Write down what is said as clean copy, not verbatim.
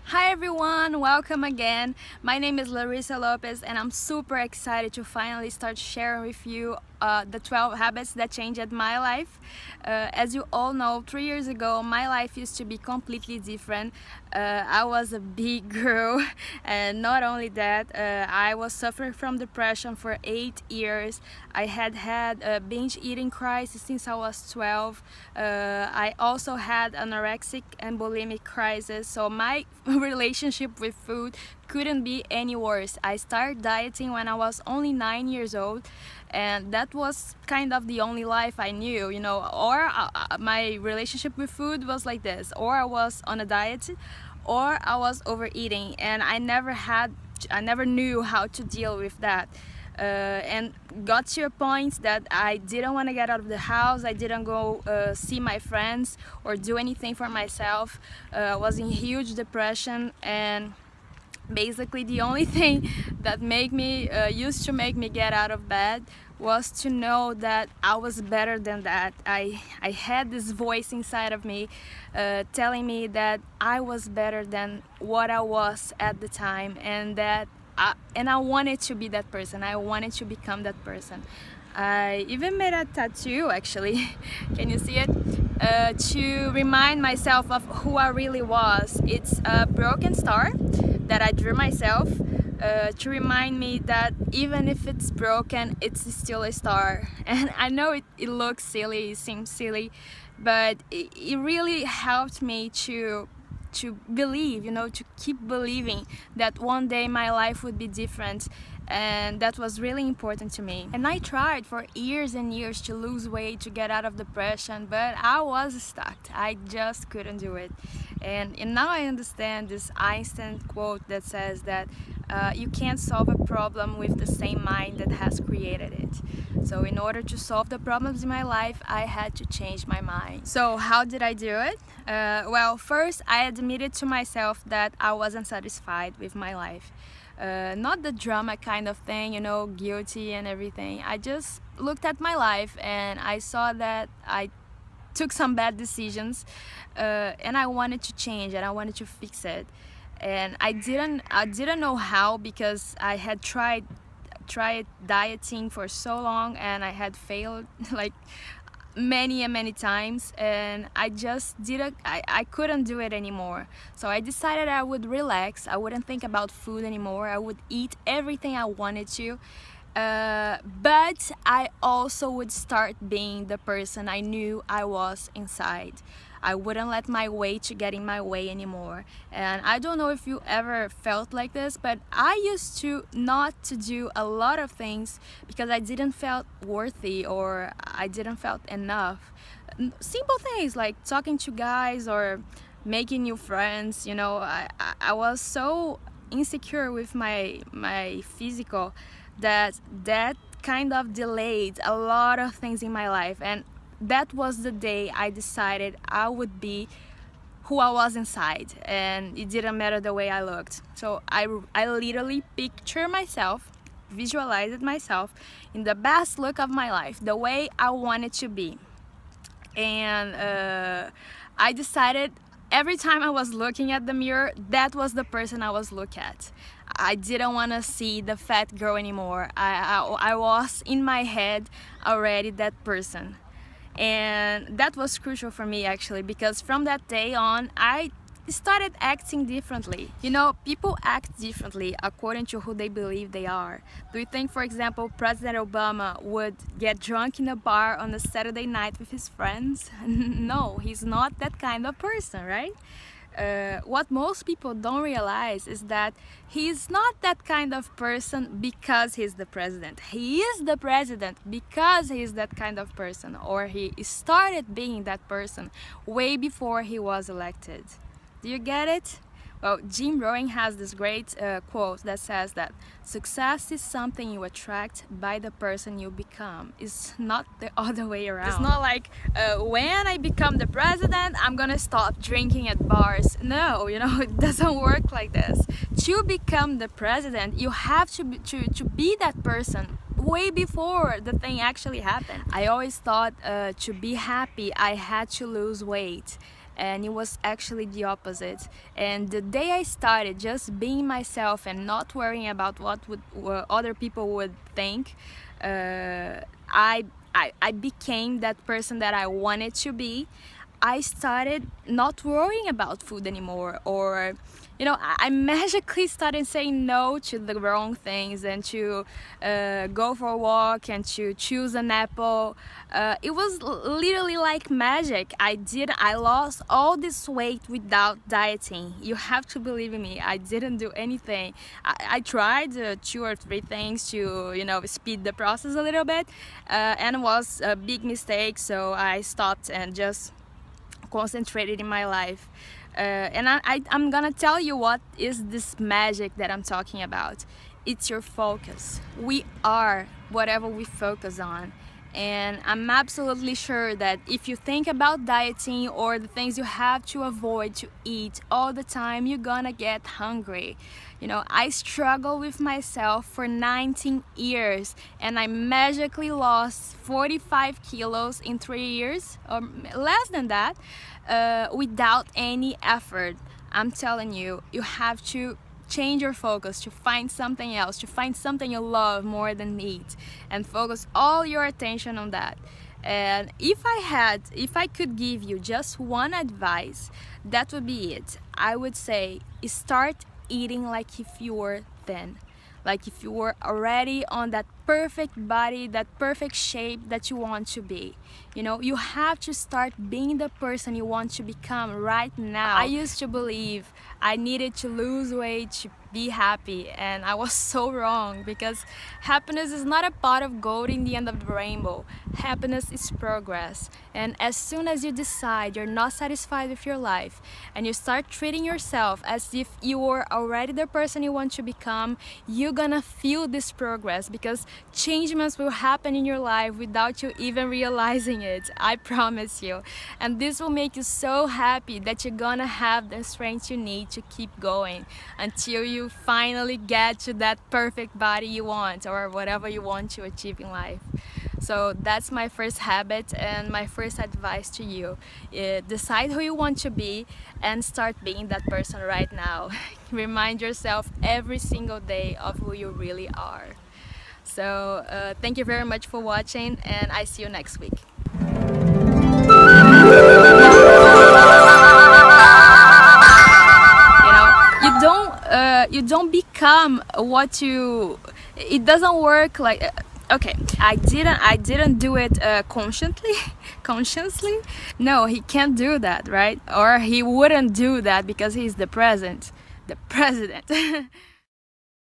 Hi everyone, welcome again. My name is Larissa Lopes and I'm super excited to finally start sharing with you the 12 habits that changed my life. As you all know, 3 years ago my life used to be completely different. I was a big girl and not only that, I was suffering from depression for 8 years. I had a binge eating crisis since I was 12. I also had anorexic and bulimic crisis, so my relationship with food couldn't be any worse. I started dieting when I was only 9 years old, and that was kind of the only life I knew, or my relationship with food was like this: or I was on a diet or I was overeating, and I never knew how to deal with that. And got to a point that I didn't want to get out of the house. I didn't go see my friends or do anything for myself. I was in huge depression, and basically the only thing that used to make me get out of bed was to know that I was better than that. I had this voice inside of me telling me that I was better than what I was at the time, and that I wanted to be that person. I wanted to become that person. I even made a tattoo, actually. Can you see it? To remind myself of who I really was. It's a broken star that I drew myself to remind me that even if it's broken, it's still a star. And I know it looks silly, it seems silly, but it really helped me to believe, to keep believing that one day my life would be different. And that was really important to me. And I tried for years and years to lose weight, to get out of depression, but I was stuck. I just couldn't do it. And now I understand this Einstein quote that says that you can't solve a problem with the same mind that has created it. So in order to solve the problems in my life, I had to change my mind. So how did I do it? Well, first I admitted to myself that I wasn't satisfied with my life. Not the drama kind of thing, guilty and everything. I just looked at my life and I saw that I took some bad decisions, and I wanted to change and I wanted to fix it. And I didn't know how, because I had tried dieting for so long and I had failed like many and many times, and I couldn't do it anymore. So I decided I would relax. I wouldn't think about food anymore. I would eat everything I wanted to, but I also would start being the person I knew I was inside. I wouldn't let my weight to get in my way anymore. And I don't know if you ever felt like this, but I used to not to do a lot of things because I didn't felt worthy or I didn't felt enough. Simple things like talking to guys or making new friends. I was so insecure with my physical that kind of delayed a lot of things in my life. And that was the day I decided I would be who I was inside, and it didn't matter the way I looked. So I literally picture myself, visualized myself in the best look of my life, the way I wanted to be. And I decided every time I was looking at the mirror, that was the person I was looking at. I didn't want to see the fat girl anymore. I was in my head already that person. And that was crucial for me, actually, because from that day on I started acting differently. People act differently according to who they believe they are. Do you think, for example, President Obama would get drunk in a bar on a Saturday night with his friends? No, he's not that kind of person, right? What most people don't realize is that he's not that kind of person because he's the president. He is the president because he's that kind of person, or he started being that person way before he was elected. Do you get it? Well, Jim Rohn has this great quote that says that success is something you attract by the person you become. It's not the other way around. It's not like when I become the president, I'm gonna stop drinking at bars. No, it doesn't work like this. To become the president, you have to be that person way before the thing actually happened. I always thought to be happy, I had to lose weight. and it was actually the opposite. And the day I started just being myself and not worrying about what other people would think, I became that person that I wanted to be. I started not worrying about food anymore, or I magically started saying no to the wrong things and to go for a walk and to choose an apple. It was literally like magic. I lost all this weight without dieting. You have to believe in me. I didn't do anything. I tried 2 or 3 things to speed the process a little bit, and it was a big mistake. So I stopped and just concentrated in my life. And I'm gonna tell you what is this magic that I'm talking about. It's your focus. We are whatever we focus on. And I'm absolutely sure that if you think about dieting or the things you have to avoid to eat all the time, you're gonna get hungry. I struggled with myself for 19 years and I magically lost 45 kilos in 3 years, or less than that, without any effort. I'm telling you, you have to change your focus, to find something else, to find something you love more than eat, and focus all your attention on that. And if I could give you just one advice, that would be it. I would say start eating like if you were thin, like if you were already on that perfect body, that perfect shape that you want to be. You have to start being the person you want to become right now. I used to believe I needed to lose weight to be happy, and I was so wrong, because happiness is not a pot of gold in the end of the rainbow. Happiness is progress, and as soon as you decide you're not satisfied with your life and you start treating yourself as if you were already the person you want to become, you're gonna feel this progress, because changements will happen in your life without you even realizing it. I promise you. And this will make you so happy that you're gonna have the strength you need to keep going until you finally get to that perfect body you want, or whatever you want to achieve in life. So that's my first habit and my first advice to you. Decide who you want to be and start being that person right now. Remind yourself every single day of who you really are. So thank you very much for watching, and I see you next week. You don't become what you. It doesn't work like. Okay, I didn't do it consciously. No, he can't do that, right? Or he wouldn't do that because he's the president.